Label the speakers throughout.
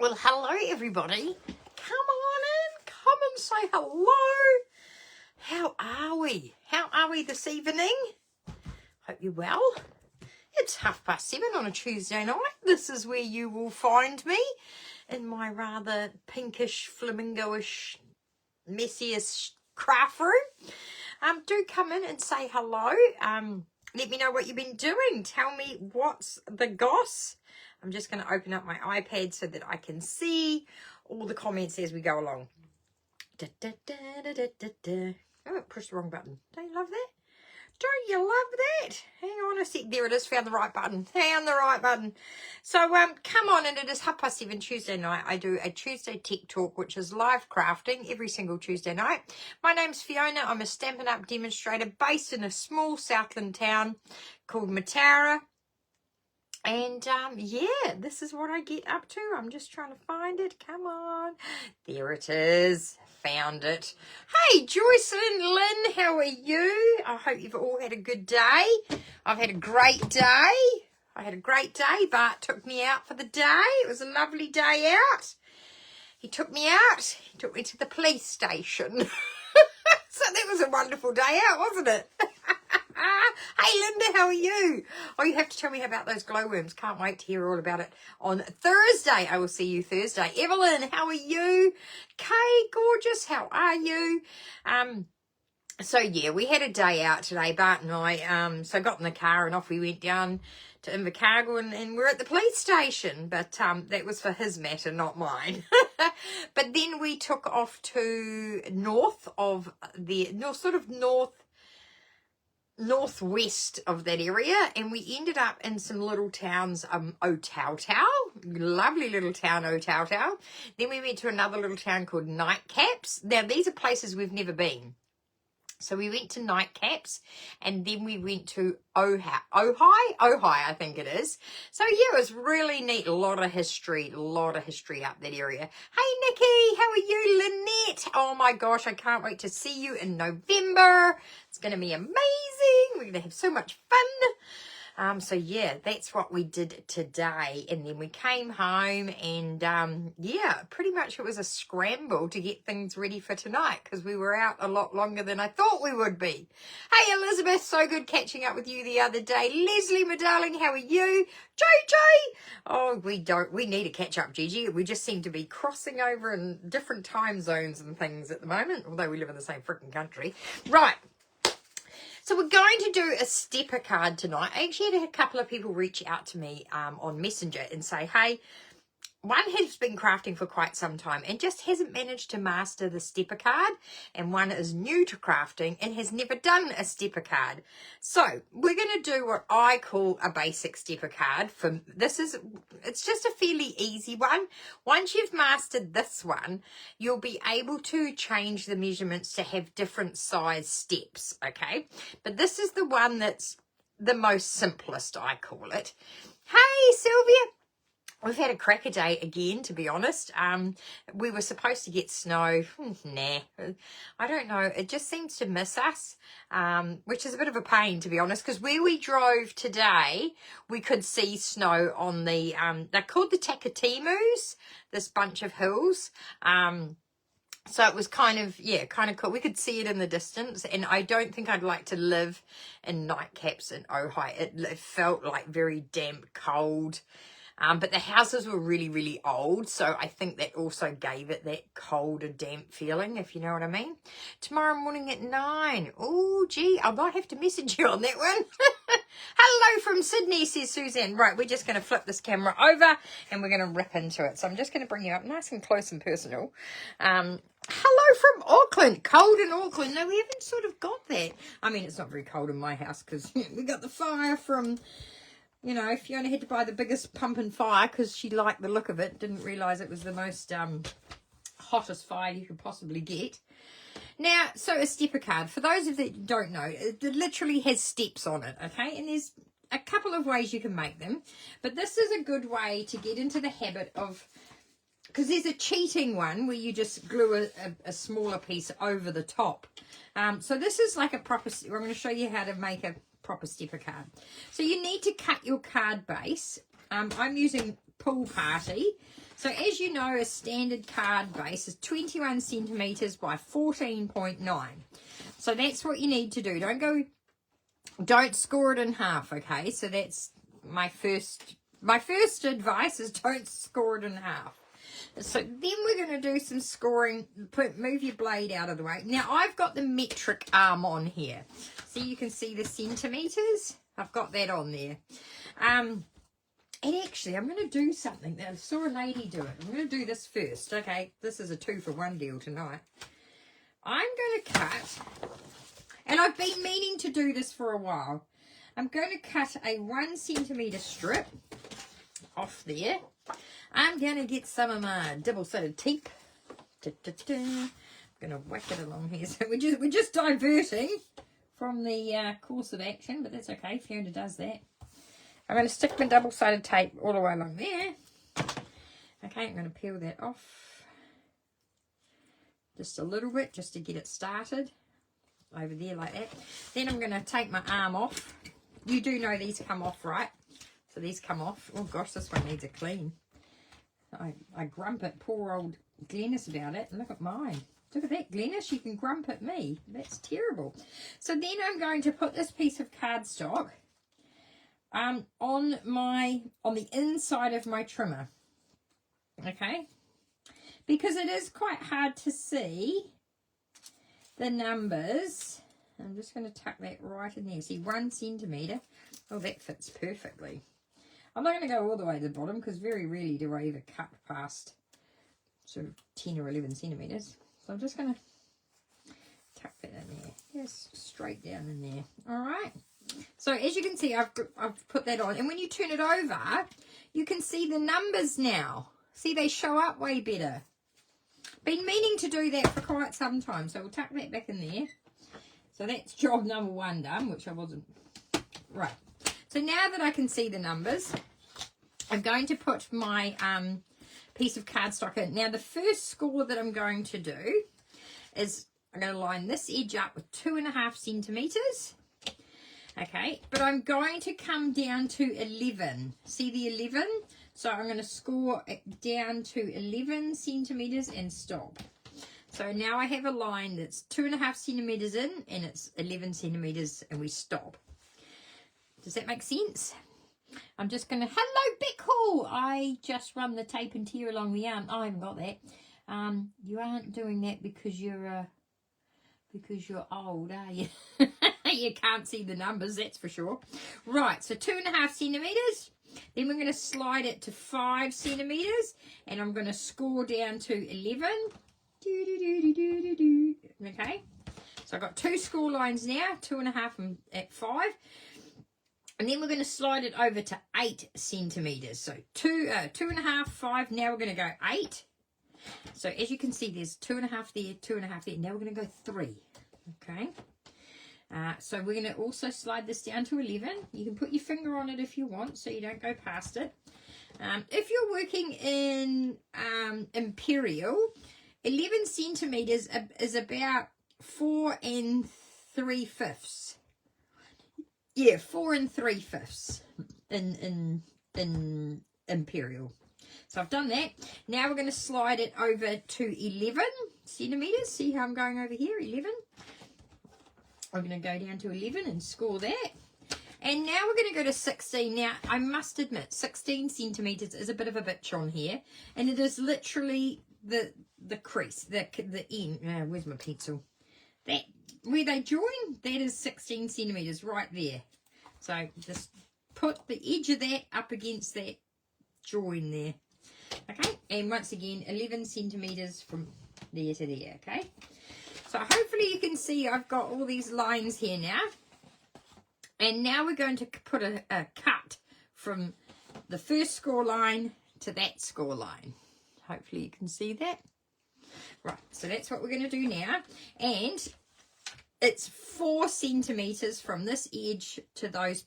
Speaker 1: Well, hello everybody. Come on in. Come and say hello. How are we? How are we this evening? Hope you're well. It's 7:30 on a Tuesday night. This is where you will find me in my rather pinkish, flamingo-ish, messiest craft room. Do come in and say hello. Let me know what you've been doing. Tell me what's the goss. I'm just going to open up my iPad so that I can see all the comments as we go along. Oh, pushed the wrong button. Don't you love that? Don't you love that? Hang on a sec. There it is. Found the right button. Found the right button. So, come on. And it is 7:30 Tuesday night. I do a Tuesday Tech Talk, which is live crafting every single Tuesday night. My name's Fiona. I'm a Stampin' Up! Demonstrator based in a small Southland town called Mataura. And, yeah, this is what I get up to. I'm just trying to find it. Come on. There it is. Found it. Hey, Joyce and Lynn, how are you? I hope you've all had a good day. I've had a great day. I had a great day. Bart took me out for the day. It was a lovely day out. He took me out. He took me to the police station. So that was a wonderful day out, wasn't it? Hey Linda, how are you? Oh, you have to tell me about those glowworms. Can't wait to hear all about it on Thursday. I will see you Thursday. Evelyn, how are you? Kay, gorgeous, how are you? So yeah, we had a day out today, Bart and I. So got in the car and off we went down to Invercargill and we're at the police station. But that was for his matter, not mine. But then we took off to northwest of that area, and we ended up in some little towns, Otautau, lovely little town, Otautau. Then we went to another little town called Nightcaps. Now these are places we've never been. So we went to Nightcaps, and then we went to Ojai, I think it is. So yeah, it was really neat. A lot of history up that area. Hey Nikki, how are you? Lynette, oh my gosh, I can't wait to see you in November. It's going to be amazing. We're going to have so much fun. So yeah, that's what we did today. And then we came home and, yeah, pretty much it was a scramble to get things ready for tonight because we were out a lot longer than I thought we would be. Hey, Elizabeth, so good catching up with you the other day. Leslie, my darling, how are you? JJ! Oh, we need to catch up, Gigi. We just seem to be crossing over in different time zones and things at the moment, although we live in the same freaking country. Right. So we're going to do a stepper card tonight. I actually had a couple of people reach out to me on Messenger and say, hey, one has been crafting for quite some time and just hasn't managed to master the stepper card, and one is new to crafting and has never done a stepper card. So we're going to do what I call a basic stepper card. It's just a fairly easy one. Once you've mastered this one, you'll be able to change the measurements to have different size steps, okay? But this is the one that's the most simplest, I call it. Hey, Sylvia. We've had a cracker day again, to be honest. We were supposed to get snow. Nah, I don't know. It just seems to miss us, which is a bit of a pain, to be honest, because where we drove today, we could see snow on the, they're called the Takatimus, this bunch of hills. So it was kind of cool. We could see it in the distance, and I don't think I'd like to live in Nightcaps in Ojai. It felt like very damp, cold. But the houses were really, really old, so I think that also gave it that colder, damp feeling, if you know what I mean. Tomorrow morning at 9. Oh, gee, I might have to message you on that one. Hello from Sydney, says Suzanne. Right, we're just going to flip this camera over, and we're going to rip into it. So I'm just going to bring you up nice and close and personal. Hello from Auckland. Cold in Auckland. No, we haven't sort of got that. I mean, it's not very cold in my house because we got the fire from... You know, Fiona had to buy the biggest pump and fire because she liked the look of it. Didn't realise it was the most hottest fire you could possibly get. Now, so a stepper card. For those of you that don't know, it literally has steps on it, okay? And there's a couple of ways you can make them. But this is a good way to get into the habit of... Because there's a cheating one where you just glue a smaller piece over the top. So this is like a proper... I'm going to show you how to make a proper stepper card. So you need to cut your card base I'm using Pool Party. So as you know, a standard card base is 21 centimetres by 14.9. So that's what you need to do. Don't score it in half, okay? So that's my first advice is don't score it in half. So then we're going to do some scoring. Move your blade out of the way. Now, I've got the metric arm on here. So you can see the centimetres. I've got that on there. And actually, I'm going to do something that I saw a lady do it. I'm going to do this first. Okay, this is a 2-for-1 deal tonight. I'm going to cut, and I've been meaning to do this for a while. I'm going to cut a 1 centimetre strip off there. I'm going to get some of my double-sided tape. I'm going to whack it along here. So we're just diverting from the course of action, but that's okay. Fiona does that. I'm going to stick my double-sided tape all the way along there. Okay, I'm going to peel that off just a little bit, just to get it started over there like that. Then I'm going to take my arm off. You do know these come off, right? So these come off. Oh gosh, this one needs a clean. I grump at poor old Glennis about it. Look at mine. Look at that, Glennis. You can grump at me. That's terrible. So then I'm going to put this piece of cardstock on the inside of my trimmer, okay, because it is quite hard to see the numbers. I'm just going to tuck that right in there. See, 1 centimetre. Oh, that fits perfectly. I'm not going to go all the way to the bottom because very rarely do I ever cut past sort of 10 or 11 centimetres. So I'm just going to tuck that in there. Just straight down in there. All right. So as you can see, I've put that on. And when you turn it over, you can see the numbers now. See, they show up way better. Been meaning to do that for quite some time. So we'll tuck that back in there. So that's job number 1 done, which I wasn't. Right. So now that I can see the numbers, I'm going to put my piece of cardstock in. Now, the first score that I'm going to do is I'm going to line this edge up with 2.5 centimetres. Okay, but I'm going to come down to 11. See the 11? So I'm going to score it down to 11 centimetres and stop. So now I have a line that's 2.5 centimetres in and it's 11 centimetres and we stop. Does that make sense? I'm just going to, hello Beckhall! I just run the tape and tear along the arm. Oh, I haven't got that. You aren't doing that because you're old, are you? You can't see the numbers, that's for sure. Right, so 2.5 centimetres. Then we're going to slide it to 5 centimetres. And I'm going to score down to 11. Okay. So I've got 2 score lines now. 2.5 and at 5. And then we're going to slide it over to 8 centimetres. So 2.5, 5. Now we're going to go 8. So as you can see, there's 2.5 there, 2.5 there. Now we're going to go 3. Okay. So we're going to also slide this down to 11. You can put your finger on it if you want, so you don't go past it. If you're working in Imperial, 11 centimetres is about 4 3/5. Yeah, 4 3/5 in Imperial. So I've done that. Now we're going to slide it over to 11 centimetres. See how I'm going over here? 11. I'm going to go down to 11 and score that. And now we're going to go to 16. Now, I must admit, 16 centimetres is a bit of a bitch on here. And it is literally the crease, the end. Where's my pencil? That, where they join, that is 16 centimetres right there. So just put the edge of that up against that join there. Okay, and once again, 11 centimetres from there to there, okay? So hopefully you can see I've got all these lines here now. And now we're going to put a cut from the first score line to that score line. Hopefully you can see that. Right, so that's what we're going to do now. And it's 4 centimetres from this edge to those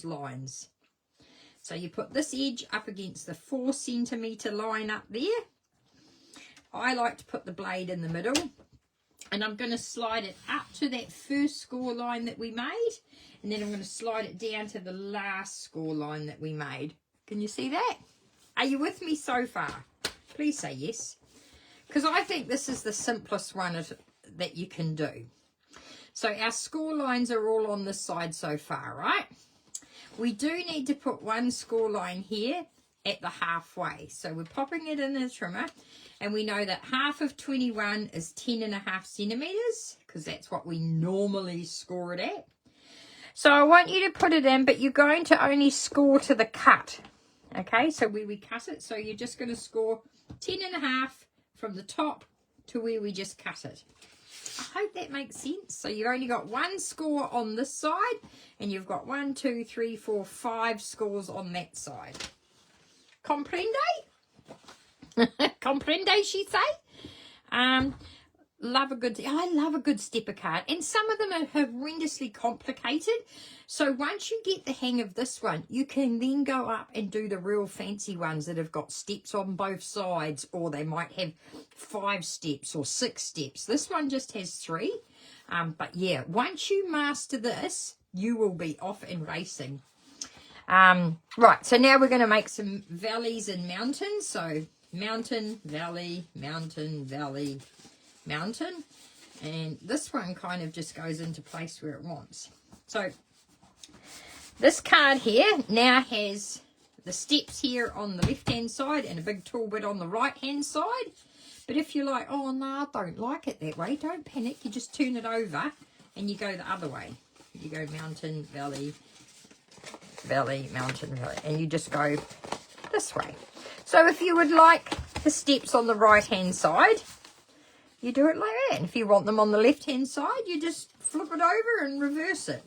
Speaker 1: lines. So you put this edge up against the 4 centimetre line up there. I like to put the blade in the middle. And I'm going to slide it up to that first score line that we made. And then I'm going to slide it down to the last score line that we made. Can you see that? Are you with me so far? Please say yes. Because I think this is the simplest one that you can do. So our score lines are all on this side so far, right? We do need to put one score line here at the halfway. So we're popping it in the trimmer, and we know that half of 21 is 10.5 centimeters, because that's what we normally score it at. So I want you to put it in, but you're going to only score to the cut. Okay, so where we cut it, so you're just going to score 10.5 from the top to where we just cut it. I hope that makes sense. So you've only got one score on this side, and you've got 1, 2, 3, 4, 5 scores on that side. Comprende? Comprende, she say? I love a good stepper card, and some of them are horrendously complicated. So once you get the hang of this one, you can then go up and do the real fancy ones that have got steps on both sides, or they might have 5 steps or 6 steps. This one just has 3. But yeah, once you master this, you will be off and racing. Right, so now we're going to make some valleys and mountains. So mountain, valley, mountain, valley, mountain. And this one kind of just goes into place where it wants. So this card here now has the steps here on the left hand side and a big tall bit on the right hand side. But if you're like, oh no, I don't like it that way, don't panic. You just turn it over and you go the other way. You go mountain, valley, valley, mountain, valley, and you just go this way. So if you would like the steps on the right hand side, you do it like that. And if you want them on the left hand side, you just flip it over and reverse it.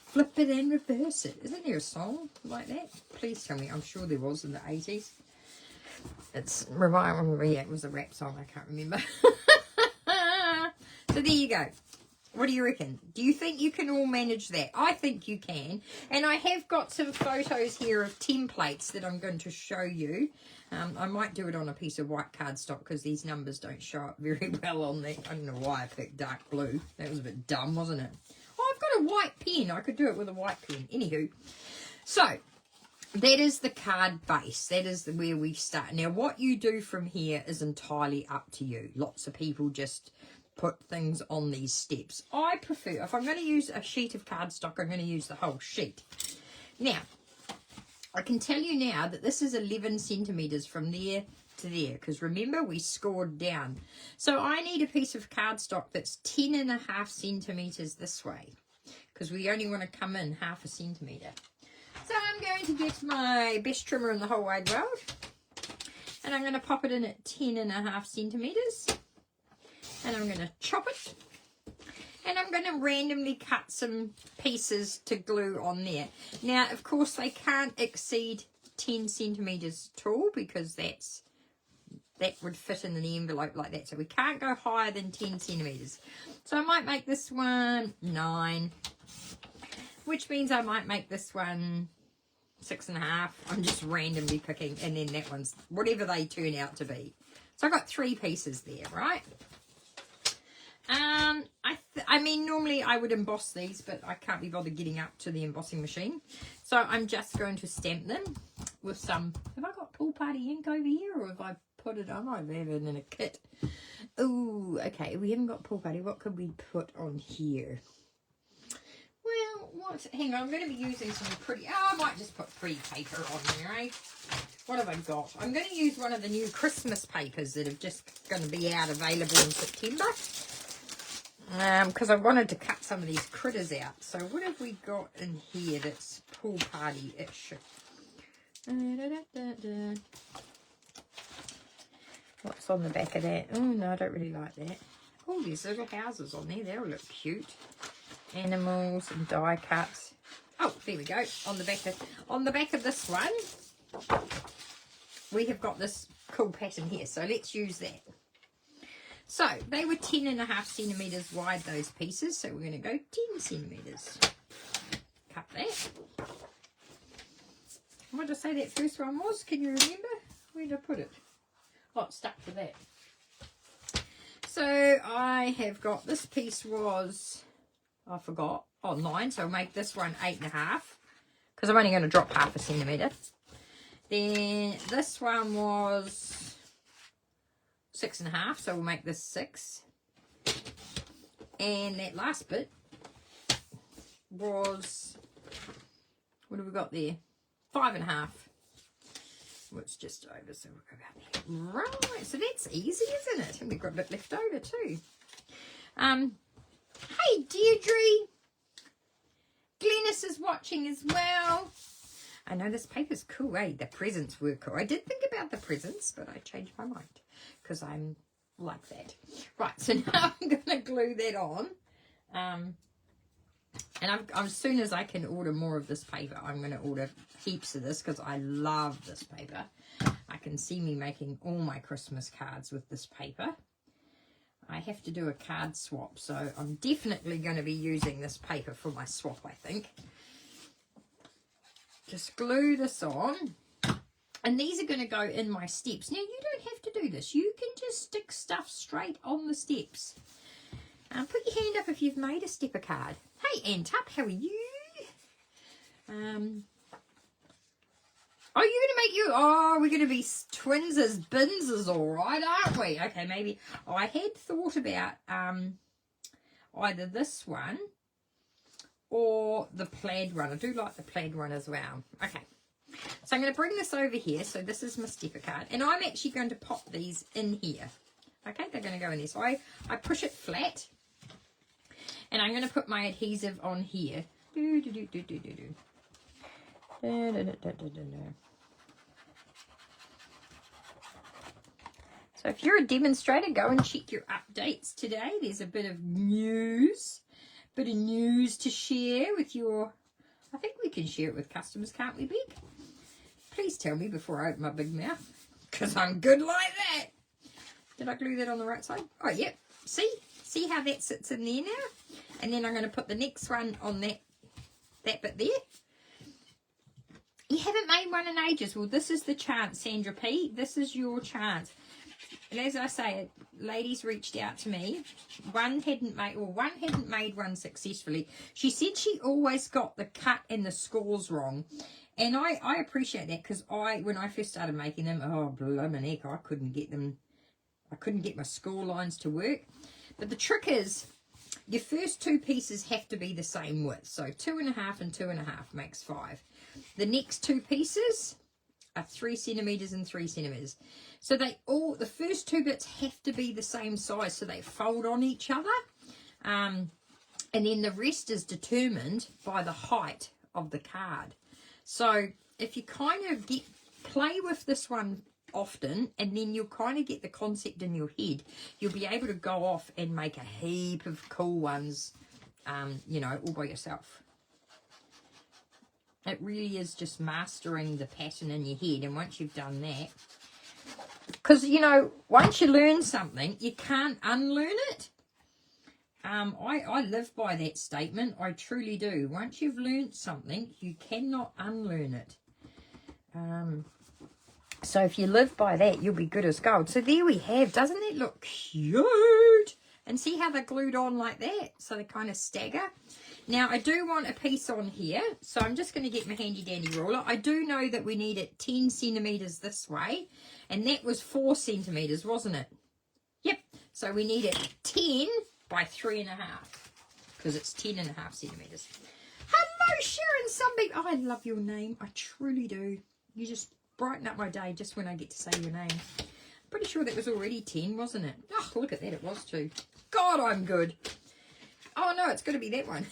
Speaker 1: Flip it and reverse it. Isn't there a song like that? Please tell me. I'm sure there was in the 80s. It's yeah, it was a rap song. I can't remember. So there you go. What do you reckon? Do you think you can all manage that? I think you can. And I have got some photos here of templates that I'm going to show you. I might do it on a piece of white cardstock because these numbers don't show up very well on there. I don't know why I picked dark blue. That was a bit dumb, wasn't it? Oh, I've got a white pen. I could do it with a white pen. Anywho. So, that is the card base. That is where we start. Now, what you do from here is entirely up to you. Lots of people just put things on these steps. I prefer, if I'm going to use a sheet of cardstock, I'm going to use the whole sheet. Now, I can tell you now that this is 11 centimetres from there to there, because remember we scored down. So I need a piece of cardstock that's 10.5 centimetres this way, because we only want to come in 0.5 centimetre. So I'm going to get my best trimmer in the whole wide world, and I'm going to pop it in at 10.5 centimetres, and I'm going to chop it, and I'm going to randomly cut some pieces to glue on there. Now, of course, they can't exceed 10 centimetres tall, because that would fit in the envelope like that. So we can't go higher than 10 centimetres. So I might make this one 9, which means I might make this one 6.5. I'm just randomly picking, and then that one's whatever they turn out to be. So I've got 3 pieces there, right? I mean, normally I would emboss these, but I can't be bothered getting up to the embossing machine. So I'm just going to stamp them with some, have I got Pool Party ink over here, or have I put it on? I have it in a kit. Oh, okay, we haven't got Pool Party. What could we put on here? Well, hang on, I'm going to be using some pretty, I might just put pretty paper on there, eh? What have I got? I'm going to use one of the new Christmas papers that are just going to be out available in September. Because I wanted to cut some of these critters out. So what have we got in here that's Pool Party-ish? What's on the back of that? Oh, no, I don't really like that. Oh, there's little houses on there. They'll look cute. Animals and die cuts. Oh, there we go. On the back of this one, we have got this cool pattern here. So let's use that. So they were 10.5 centimetres wide, those pieces. So we're going to go 10 centimetres. Cut that. What did I say that first one was? Can you remember? Where did I put it? Oh, it's stuck to that. So I have got, this piece was, I forgot, 9. So I'll make this one 8.5, because I'm only going to drop 0.5 centimetre. Then this one was 6.5, so we'll make this 6. And that last bit was, what have we got there? 5.5. Well, it's just over, so we'll go about there. Right, so that's easy, isn't it? And we've got a bit left over too. Hey, Deirdre. Glennis is watching as well. I know this paper's cool, eh? The presents were cool. I did think about the presents, but I changed my mind because I'm like that. Right, so now I'm going to glue that on. And as soon as I can order more of this paper, I'm going to order heaps of this because I love this paper. I can see me making all my Christmas cards with this paper. I have to do a card swap, so I'm definitely going to be using this paper for my swap, I think. Just glue this on. And these are going to go in my steps. Now, you don't have to do this. You can just stick stuff straight on the steps. Put your hand up if you've made a stepper card. Hey, Antup, how are you? Oh, you're going to make you... Oh, we're going to be twinses, binses, all right, aren't we? Okay, maybe... Oh, I had thought about either this one or the plaid one. I do like the plaid one as well. Okay. So I'm going to bring this over here. So this is my stepper card. And I'm actually going to pop these in here. Okay, they're going to go in there. So I push it flat. And I'm going to put my adhesive on here. So if you're a demonstrator, go and check your updates today. There's a bit of news. Bit of news to share with your... I think we can share it with customers, can't we, Big? Please tell me before I open my big mouth. Because I'm good like that. Did I glue that on the right side? Oh, yep. See? See how that sits in there now? And then I'm going to put the next one on that bit there. You haven't made one in ages. Well, this is the chance, Sandra P. This is your chance. And as I say, ladies reached out to me. One hadn't made one successfully. She said she always got the cut and the scores wrong. And I appreciate that because when I first started making them, oh, blimmin' heck, I couldn't get them. I couldn't get my score lines to work. But the trick is, your first two pieces have to be the same width. So 2.5 and 2.5 makes 5. The next two pieces are 3 centimeters and 3 centimeters. So the first two bits have to be the same size so they fold on each other. And then the rest is determined by the height of the card. So if you kind of play with this one often, and then you'll kind of get the concept in your head, you'll be able to go off and make a heap of cool ones, you know, all by yourself. It really is just mastering the pattern in your head. And once you've done that, because, you know, once you learn something, you can't unlearn it. I live by that statement. I truly do. Once you've learned something, you cannot unlearn it. So if you live by that, you'll be good as gold. So there we have. Doesn't that look cute? And see how they're glued on like that? So they kind of stagger. Now, I do want a piece on here. So I'm just going to get my handy dandy ruler. I do know that we need it 10 centimeters this way. And that was 4 centimeters, wasn't it? Yep. So we need it 10 by 3.5. Because it's 10.5 centimeters. Hello, Sharon Sunbeam. Oh, I love your name. I truly do. You just brighten up my day just when I get to say your name. I'm pretty sure that was already 10, wasn't it? Oh, look at that. It was too. God, I'm good. Oh, no, it's got to be that one.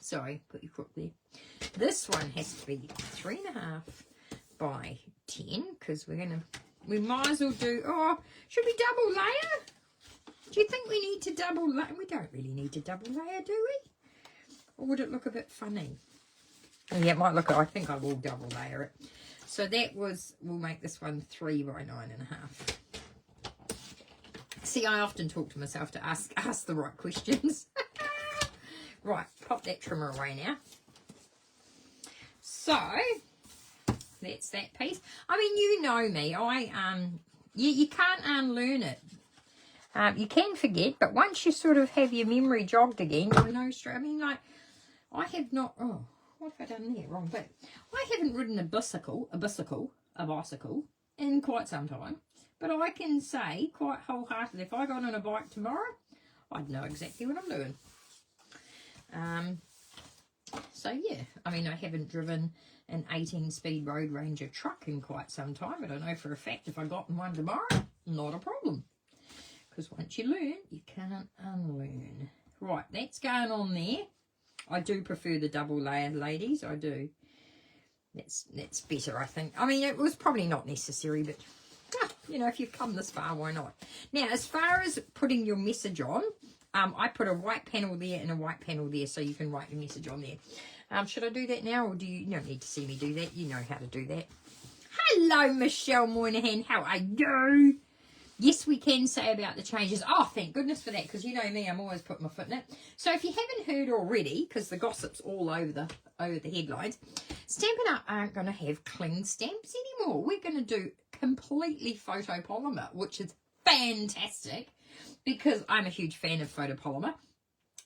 Speaker 1: Sorry, put your crook there. This one has to be 3.5 by 10 because we might as well do, oh, should we double layer? Do you think we need to double layer? We don't really need to double layer, do we? Or would it look a bit funny? Oh, yeah, it might look, I think I will double layer it. So that was, we'll make this one 3 by 9.5. See, I often talk to myself to ask the right questions. Right, pop that trimmer away now. So, that's that piece. I mean, you know me. You can't unlearn it. You can forget, but once you sort of have your memory jogged again, you know straight. I mean, like, I have not, oh, What have I done there? Wrong bit. I haven't ridden a bicycle in quite some time. But I can say quite wholeheartedly, if I got on a bike tomorrow, I'd know exactly what I'm doing. So yeah, I mean, I haven't driven an 18-speed Road Ranger truck in quite some time. I don't know for a fact if I got in one tomorrow, not a problem. Because once you learn, you can't unlearn. Right, that's going on there. I do prefer the double layer, ladies. I do. That's better, I think. I mean, it was probably not necessary, but you know, if you've come this far, why not? Now, as far as putting your message on, I put a white panel there and a white panel there, so you can write your message on there. Should I do that now, or do you don't need to see me do that? You know how to do that. Hello, Michelle Moynihan. How are you? Yes, we can say about the changes. Oh, thank goodness for that, because you know me, I'm always putting my foot in it. So if you haven't heard already, because the gossip's all over the headlines, Stampin' Up! Aren't going to have cling stamps anymore. We're going to do completely photopolymer, which is fantastic, because I'm a huge fan of photopolymer,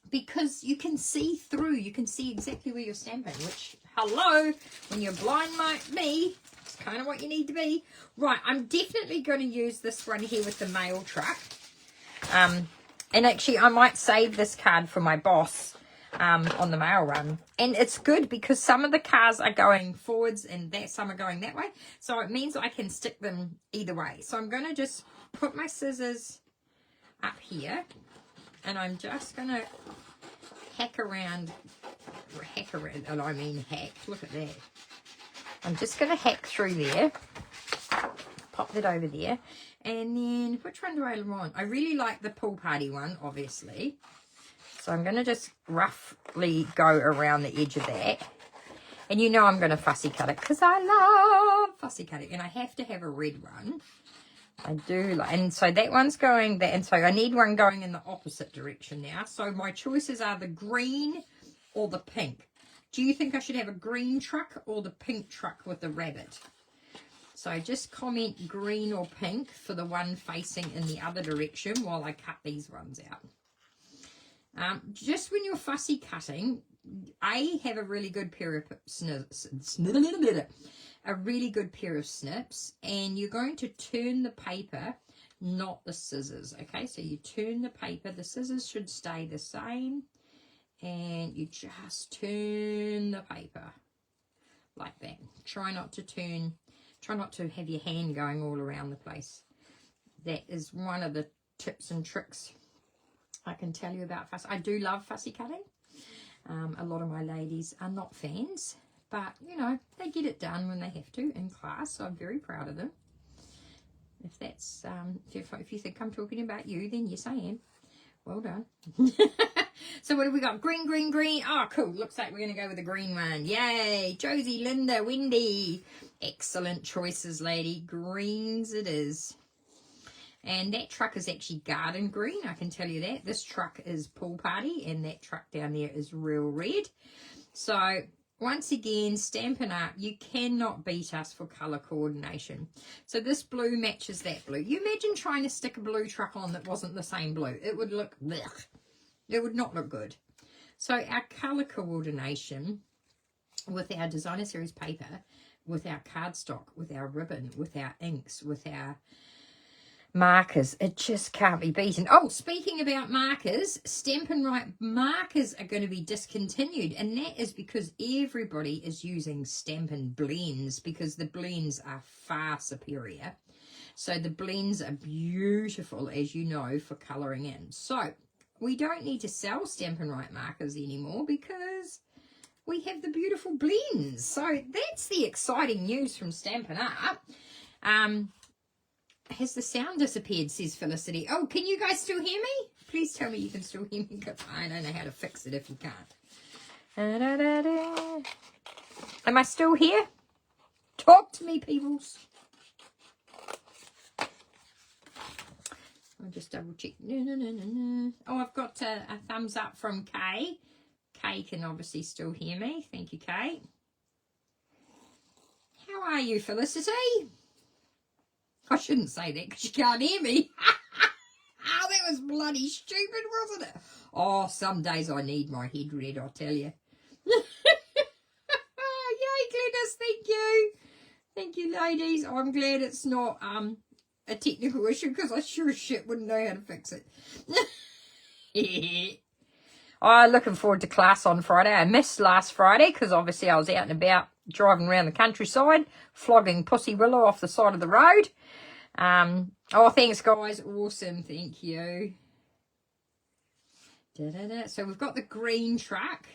Speaker 1: because you can see through, you can see exactly where you're stamping, which, hello, when you're blind like me, it's kind of what you need to be. Right, I'm definitely going to use this one here with the mail truck. And actually, I might save this card for my boss on the mail run. And it's good because some of the cars are going forwards and some are going that way. So it means I can stick them either way. So I'm going to just put my scissors up here. And I'm just going to hack around, and I mean hack, look at that. I'm just going to hack through there, pop that over there, and then, which one do I want? I really like the pool party one, obviously. So I'm going to just roughly go around the edge of that. And you know I'm going to fussy cut it, because I love fussy cutting, and I have to have a red one. I do like, and so that one's going there, and so I need one going in the opposite direction now. So my choices are the green or the pink. Do you think I should have a green truck or the pink truck with the rabbit? So just comment green or pink for the one facing in the other direction while I cut these ones out. Just when you're fussy cutting, have a really good pair of snips, and you're going to turn the paper, not the scissors. Okay, so you turn the paper, the scissors should stay the same, and you just turn the paper like that. Try not to have your hand going all around the place. That is one of the tips and tricks I can tell you about fussy. I do love fussy cutting. A lot of my ladies are not fans, but you know, they get it done when they have to in class, so I'm very proud of them. If that's if you think I'm talking about you, then yes I am. Well done. So what have we got? Green, green, green. Oh, cool. Looks like we're going to go with the green one. Yay. Josie, Linda, Wendy. Excellent choices, lady. Greens it is. And that truck is actually garden green, I can tell you that. This truck is pool party, and that truck down there is real red. So once again, Stampin' Up, you cannot beat us for colour coordination. So this blue matches that blue. You imagine trying to stick a blue truck on that wasn't the same blue. It would look, blech. It would not look good. So our colour coordination with our designer series paper, with our cardstock, with our ribbon, with our inks, with our markers, it just can't be beaten. Oh, speaking about markers, Stampin' Right markers are going to be discontinued, and that is because everybody is using Stampin' Blends, because the blends are far superior. So the blends are beautiful, as you know, for colouring in. So we don't need to sell Stampin' Right markers anymore because we have the beautiful blends. So that's the exciting news from Stampin' Up. Has the sound disappeared, says Felicity. Oh, can you guys still hear me? Please tell me you can still hear me, because I don't know how to fix it if you can't. Am I still here? Talk to me, peoples. I'll just double check. No. Oh, I've got a thumbs up from Kay. Kay can obviously still hear me. Thank you, Kay. How are you, Felicity? I shouldn't say that because you can't hear me. Oh, that was bloody stupid, wasn't it? Oh, some days I need my head read, I tell you. fix. Thank you, ladies. I'm glad it's not a technical issue, because I sure as shit wouldn't know how to fix it. I'm looking forward to class on Friday. I missed last Friday because obviously I was out and about driving around the countryside, flogging Pussy Willow off the side of the road. Oh, thanks, guys. Awesome. Thank you. So we've got the green truck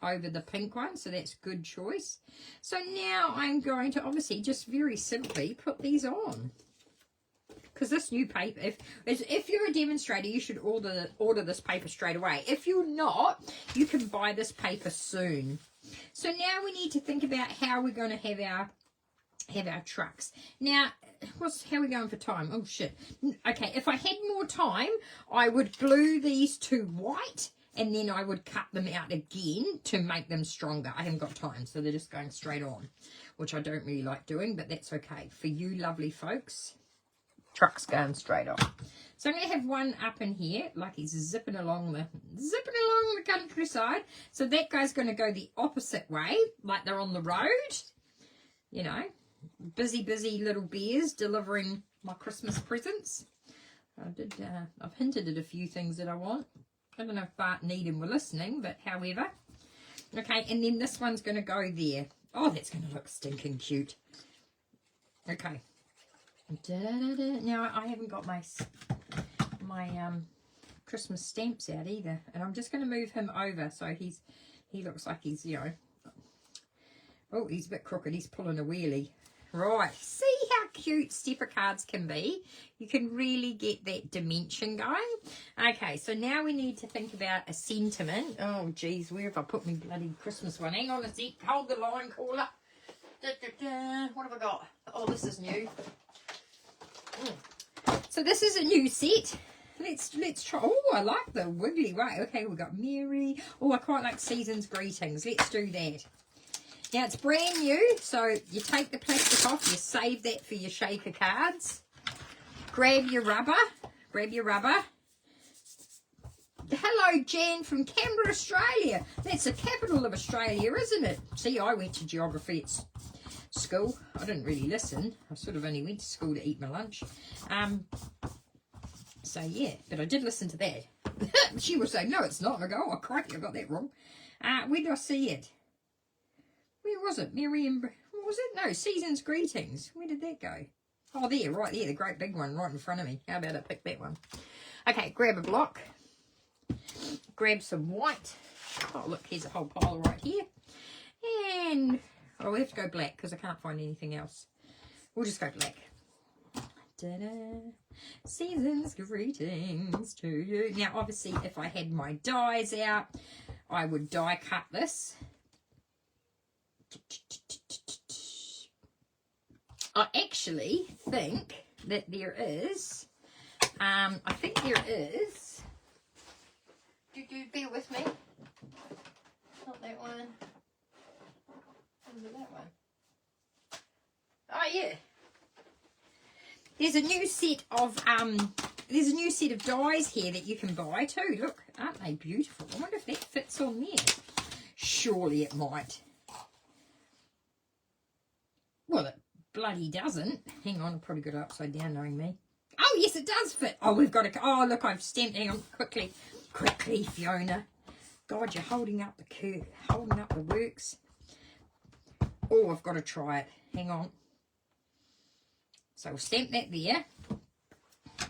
Speaker 1: over the pink one, so that's good choice. So now I'm going to obviously just very simply put these on, because this new paper, if you're a demonstrator, you should order this paper straight away. If you're not, you can buy this paper soon. So now we need to think about how we're going to have our trucks. Now, how are we going for time? Oh shit. Okay, if I had more time, I would glue these to white, and then I would cut them out again to make them stronger. I haven't got time, so they're just going straight on, which I don't really like doing, but that's okay. For you lovely folks, truck's going straight on. So I'm going to have one up in here, like he's zipping along the countryside. So that guy's going to go the opposite way, like they're on the road. You know, busy little bears delivering my Christmas presents. I've hinted at a few things that I want. I don't know if Bart and Eden were listening, but however. Okay, and then this one's going to go there. Oh, that's going to look stinking cute. Okay. Now, I haven't got my Christmas stamps out either. And I'm just going to move him over so he looks like he's, you know. Oh, he's a bit crooked. He's pulling a wheelie. Right. See how cute stepper cards can be? You can really get that dimension going. Okay, so now we need to think about a sentiment. Oh, geez, where have I put my bloody Christmas one? Hang on a sec. Hold the line, caller. What have I got? Oh, this is new. So this is a new set. Let's try. Oh, I like the wiggly way. Okay, we've got Mary. Oh, I quite like Season's Greetings. Let's do that. Now, it's brand new, so you take the plastic off, you save that for your shaker cards. Grab your rubber. Hello, Jan from Canberra, Australia. That's the capital of Australia, isn't it? See, I went to geography at school. I didn't really listen. I sort of only went to school to eat my lunch. So, yeah, but I did listen to that. She was saying, no, it's not. And I go, oh, crikey, I got that wrong. Where did I see it? Where was it? Miriam, what was it? No, Season's Greetings. Where did that go? Oh, there, right there, the great big one right in front of me. How about I pick that one? Okay, grab a block. Grab some white. Oh, look, here's a whole pile right here. And, oh, we have to go black because I can't find anything else. We'll just go black. Ta-da. Season's Greetings to you. Now, obviously, if I had my dies out, I would die cut this. I actually think that there is, bear with me, not that one, that one. Oh yeah, there's a new set of dies here that you can buy too. Look, aren't they beautiful? I wonder if that fits on there. Surely it might. Well, it bloody doesn't. Hang on, I've probably got it upside down knowing me. Oh, yes, it does fit. Oh, we've got to... Oh, look, I've stamped... Hang on, quickly. Quickly, Fiona. God, you're holding up the curve. Holding up the works. Oh, I've got to try it. Hang on. So we'll stamp that there.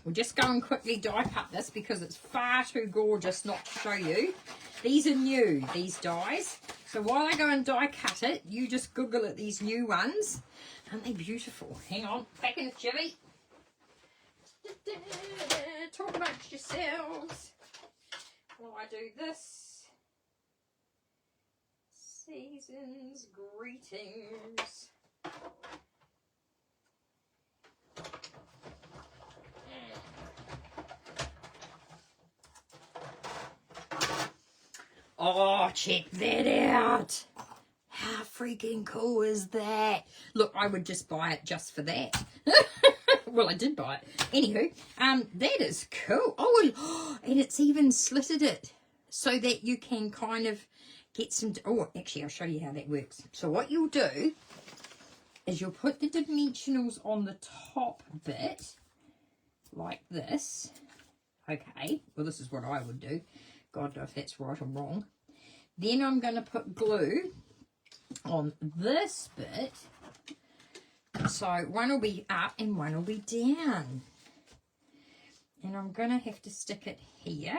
Speaker 1: We'll just go and quickly die cut this because it's far too gorgeous not to show you. These are new, these dies. So while I go and die cut it, you just Google at these new ones. Aren't they beautiful? Hang on, back in the chivvy. Talk amongst yourselves. While I do this. Season's Greetings. Oh, check that out. How freaking cool is that? Look, I would just buy it just for that. Well, I did buy it. Anywho, that is cool. Oh, and it's even slitted it so that you can kind of get some... Oh, actually, I'll show you how that works. So what you'll do is you'll put the dimensionals on the top bit, like this. Okay, well, this is what I would do. God knows if that's right or wrong. Then I'm going to put glue on this bit. So one will be up and one will be down. And I'm going to have to stick it here.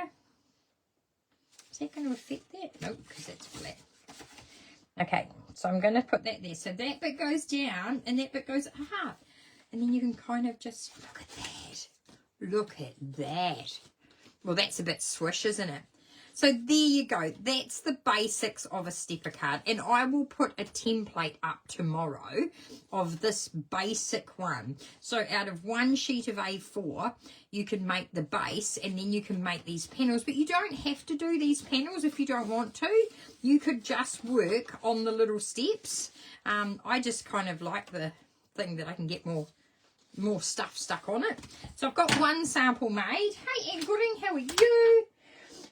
Speaker 1: Is that going to affect that? Nope, because that's flat. Okay, so I'm going to put that there. So that bit goes down and that bit goes up. And then you can kind of just, look at that. Look at that. Well, that's a bit swish, isn't it? So there you go. That's the basics of a stepper card. And I will put a template up tomorrow of this basic one. So out of one sheet of A4, you can make the base and then you can make these panels. But you don't have to do these panels if you don't want to. You could just work on the little steps. I just kind of like the thing that I can get more stuff stuck on it. So I've got one sample made. Hey, Ann Gooding, how are you?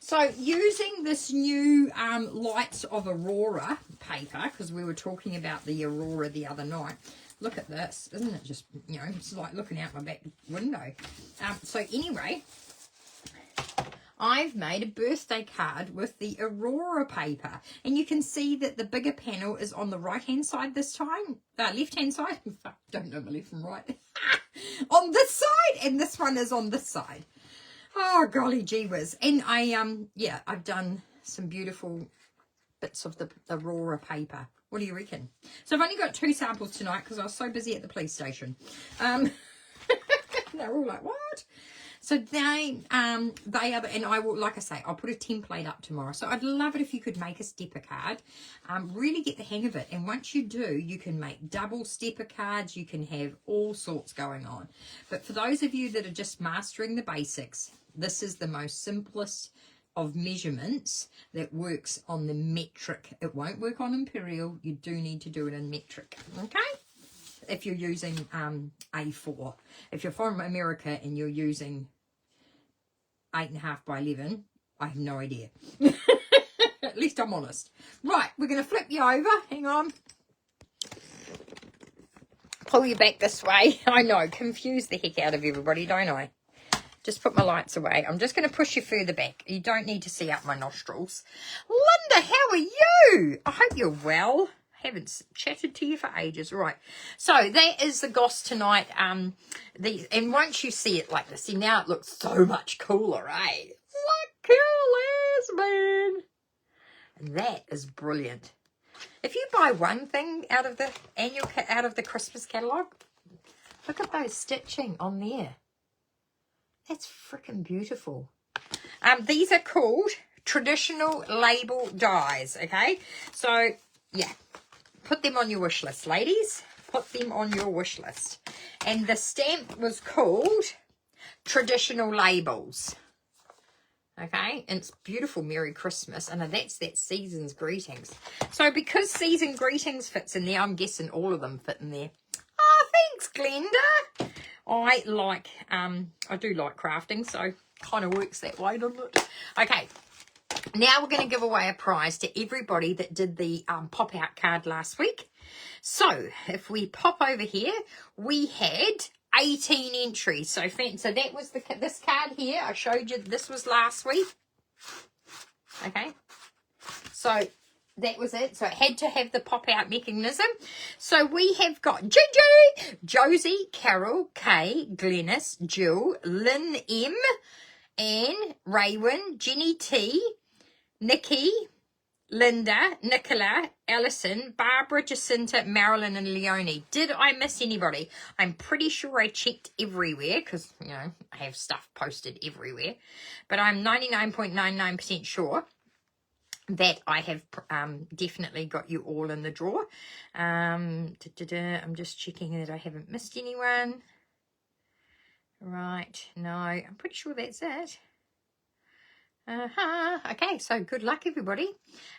Speaker 1: So using this new Lights of Aurora paper, because we were talking about the Aurora the other night. Look at this. Isn't it just, you know, it's like looking out my back window. So anyway, I've made a birthday card with the Aurora paper. And you can see that the bigger panel is on the right-hand side this time. Left-hand side. Don't know my left from right. On this side. And this one is on this side. Oh, golly gee whiz. And I've done some beautiful bits of the Aurora paper. What do you reckon? So I've only got 2 samples tonight because I was so busy at the police station. They're all like, what? So they are, and I will, like I say, I'll put a template up tomorrow. So I'd love it if you could make a stepper card. Really get the hang of it. And once you do, you can make double stepper cards. You can have all sorts going on. But for those of you that are just mastering the basics, this is the most simplest of measurements that works on the metric. It won't work on imperial. You do need to do it in metric. Okay? If you're using A4. If you're from America and you're using 8.5 by 11, I have no idea. At least I'm honest. Right, we're going to flip you over. Hang on. Pull you back this way. I know, confuse the heck out of everybody, don't I? Just put my lights away. I'm just going to push you further back. You don't need to see up my nostrils. Linda, how are you? I hope you're well. Haven't chatted to you for ages. Right, so that is the Goss tonight. And once you see it like this, see, now it looks so much cooler, eh? Look cool as man. And that is brilliant. If you buy one thing out of the Christmas catalogue, look at those stitching on there. That's freaking beautiful. These are called traditional label dies. Okay, so yeah. Put them on your wish list, ladies. Put them on your wish list. And the stamp was called Traditional Labels. Okay, and it's beautiful. Merry Christmas. And that's that Season's Greetings. So because Season Greetings fits in there, I'm guessing all of them fit in there. Oh, thanks, Glenda. I do like crafting, so kind of works that way, doesn't it? Okay. Now we're going to give away a prize to everybody that did the pop-out card last week. So if we pop over here, we had 18 entries. So that was this card here. I showed you this was last week. Okay. So that was it. So it had to have the pop-out mechanism. So we have got Gigi, Josie, Carol, Kay, Glennis, Jill, Lynn M, Anne, Raywin, Jenny T, Nikki, Linda, Nicola, Alison, Barbara, Jacinta, Marilyn, and Leonie. Did I miss anybody? I'm pretty sure I checked everywhere because, you know, I have stuff posted everywhere. But I'm 99.99% sure that I have definitely got you all in the draw. I'm just checking that I haven't missed anyone. Right. No, I'm pretty sure that's it. Okay, so good luck, everybody.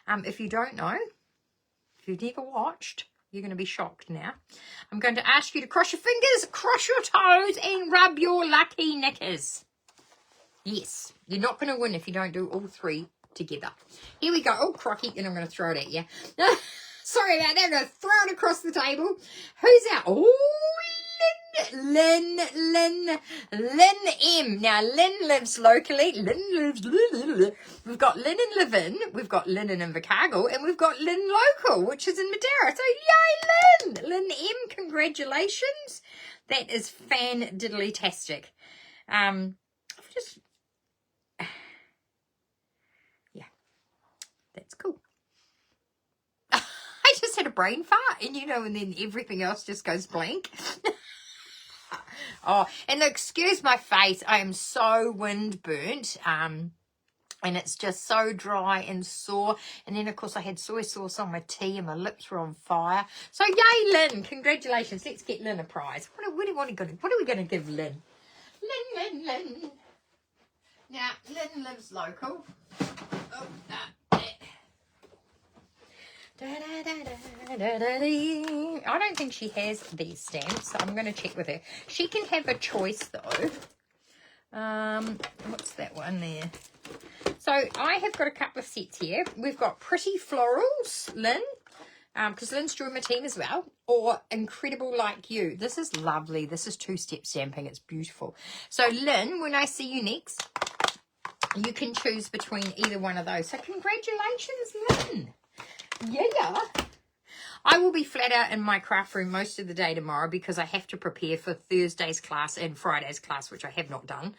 Speaker 1: If you don't know, if you've never watched, you're going to be shocked now. I'm going to ask you to cross your fingers, cross your toes, and rub your lucky knickers. Yes, you're not going to win if you don't do all 3 together. Here we go. Oh, crocky, and I'm going to throw it at you. Sorry about that. I'm going to throw it across the table. Who's out? Oh, Lynn M. Now, Lynn lives locally. We've got Lynn in Levin, we've got Lynn in Invercargill, and we've got Lynn local, which is in Madeira. So, yay, Lynn! Lynn M, congratulations. That is fan-diddly-tastic. Just, yeah, that's cool. I just had a brain fart, and and then everything else just goes blank. Oh, and excuse my face, I am so wind burnt, and it's just so dry and sore. And then, of course, I had soy sauce on my tea and my lips were on fire. So, yay, Lynn! Congratulations. Let's get Lynn a prize. What are we going to give Lynn? Lynn. Now, Lynn lives local. Oh, I don't think she has these stamps, so I'm going to check with her. She can have a choice, though. What's that one there? So I have got a couple of sets here. We've got Pretty Florals, Lynn, because Lynn's joined my team as well, or Incredible Like You. This is lovely. This is two-step stamping. It's beautiful. So, Lynn, when I see you next, you can choose between either one of those. So congratulations, Lynn. Yeah. I will be flat out in my craft room most of the day tomorrow because I have to prepare for Thursday's class and Friday's class, which I have not done.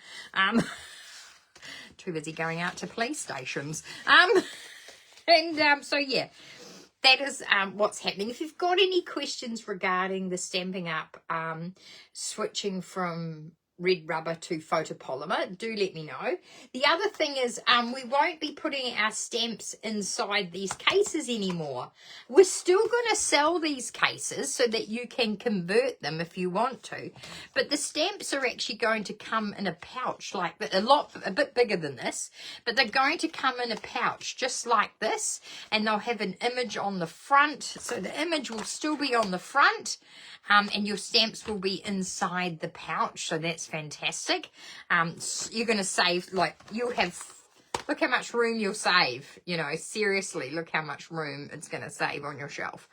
Speaker 1: Too busy going out to police stations. So, yeah, that is what's happening. If you've got any questions regarding the Stampin' Up, switching from red rubber to photopolymer, do let me know. The other thing is we won't be putting our stamps inside these cases anymore. We're still going to sell these cases so that you can convert them if you want to, but the stamps are actually going to come in a pouch like that, a bit bigger than this, but they're going to come in a pouch just like this, and they'll have an image on the front, so the image will still be on the front, and your stamps will be inside the pouch, so that's fantastic. You're going to save, like, look how much room you'll save, seriously, look how much room it's going to save on your shelf.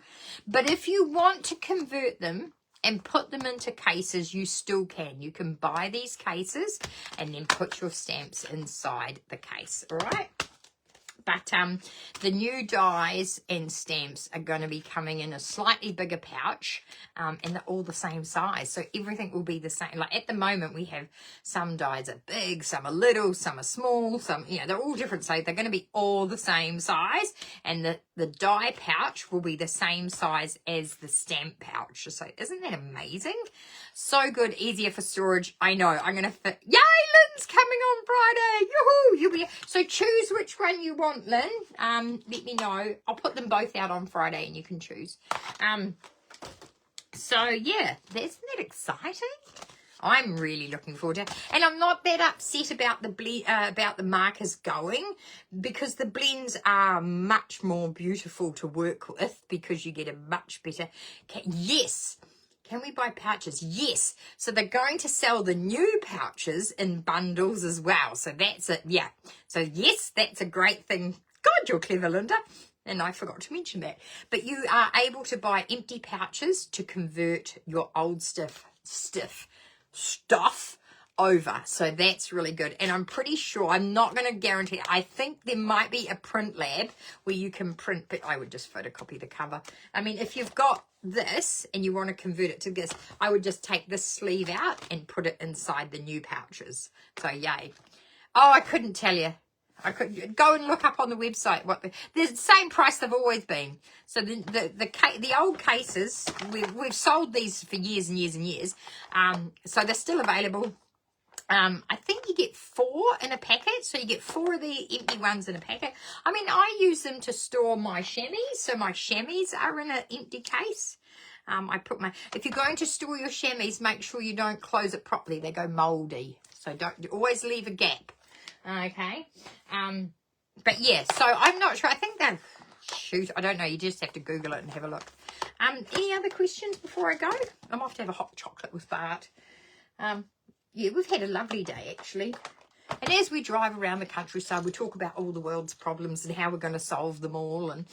Speaker 1: But if you want to convert them and put them into cases, you still can. You can buy these cases and then put your stamps inside the case, all right? But the new dies and stamps are going to be coming in a slightly bigger pouch, and they're all the same size. So everything will be the same. Like at the moment, we have some dies are big, some are little, some are small, some, they're all different. So they're going to be all the same size. And the die pouch will be the same size as the stamp pouch. So isn't that amazing? So good, easier for storage. I know, I'm going to fit. Yay, Lynn's coming on Friday. Yoo-hoo! So choose which one you want, Lynn. Let me know. I'll put them both out on Friday and you can choose. So yeah, isn't that exciting? I'm really looking forward to it. And I'm not that upset about the markers going, because the blends are much more beautiful to work with because you get a much better... Yes! Can we buy pouches? Yes. So they're going to sell the new pouches in bundles as well. So that's it. Yeah. So yes, that's a great thing. God, you're clever, Linda. And I forgot to mention that. But you are able to buy empty pouches to convert your old stuff over. So that's really good. And I'm pretty sure, I'm not going to guarantee, I think there might be a print lab where you can print, but I would just photocopy the cover. I mean, if you've got this and you want to convert it to this, I would just take this sleeve out and put it inside the new pouches. So yay. Oh, I couldn't tell you. I could go and look up on the website what the same price they've always been. So the old cases, we've sold these for years and years and years. So they're still available. I think you get 4 in a packet, so you get 4 of the empty ones in a packet. I mean, I use them to store my chamois, so my chamois are in an empty case. If you're going to store your chamois, make sure you don't close it properly. They go mouldy, so don't always leave a gap. Okay, but yeah, so I'm not sure. I think that, shoot, I don't know. You just have to Google it and have a look. Any other questions before I go? I'm off to have a hot chocolate with Bart. Yeah, we've had a lovely day, actually. And as we drive around the countryside, we talk about all the world's problems and how we're going to solve them all. And,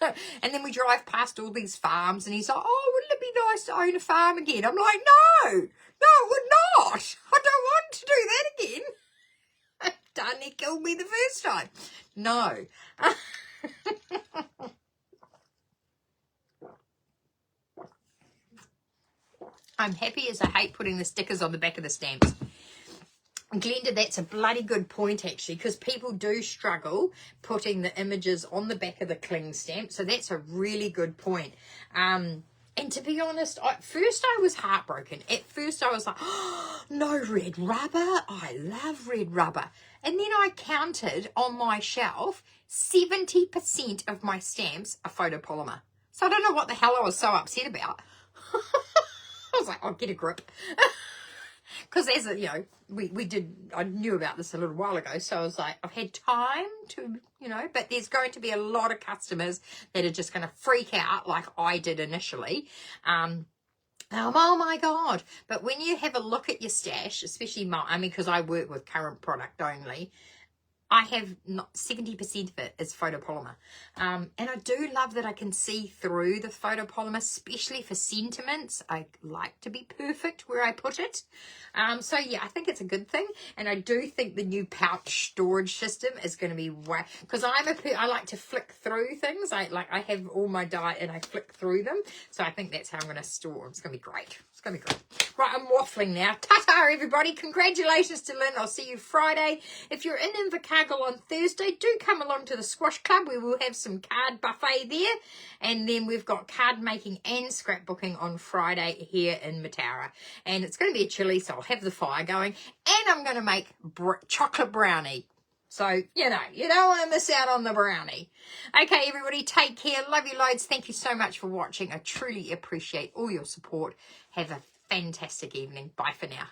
Speaker 1: And then we drive past all these farms and he's like, oh, wouldn't it be nice to own a farm again? I'm like, no, it would not. I don't want to do that again. Done, he killed me the first time. No. I'm happy as I hate putting the stickers on the back of the stamps. Glenda, that's a bloody good point, actually, because people do struggle putting the images on the back of the cling stamp. So that's a really good point. And to be honest, at first I was heartbroken. At first I was like, oh, no red rubber. I love red rubber. And then I counted on my shelf, 70% of my stamps are photopolymer. So I don't know what the hell I was so upset about. I was like, oh, get a grip. Because as a, I knew about this a little while ago. So I was like, I've had time to, but there's going to be a lot of customers that are just going to freak out like I did initially. Oh my God. But when you have a look at your stash, especially because I work with current product only, I have not 70% of it is photopolymer. And I do love that I can see through the photopolymer, especially for sentiments. I like to be perfect where I put it. So yeah, I think it's a good thing. And I do think the new pouch storage system is going to be because I like to flick through things. I have all my die and I flick through them. So I think that's how I'm going to store. It's going to be great. It's going to be great. Right, I'm waffling now. Ta-ta, everybody. Congratulations to Lynn. I'll see you Friday. If you're in Invercargill on Thursday, do come along to the Squash Club. We will have some card buffet there. And then we've got card making and scrapbooking on Friday here in Mataura. And it's going to be a chilly, so I'll have the fire going. And I'm going to make chocolate brownie. So, you don't want to miss out on the brownie. Okay, everybody, take care. Love you loads. Thank you so much for watching. I truly appreciate all your support. Have a fantastic evening. Bye for now.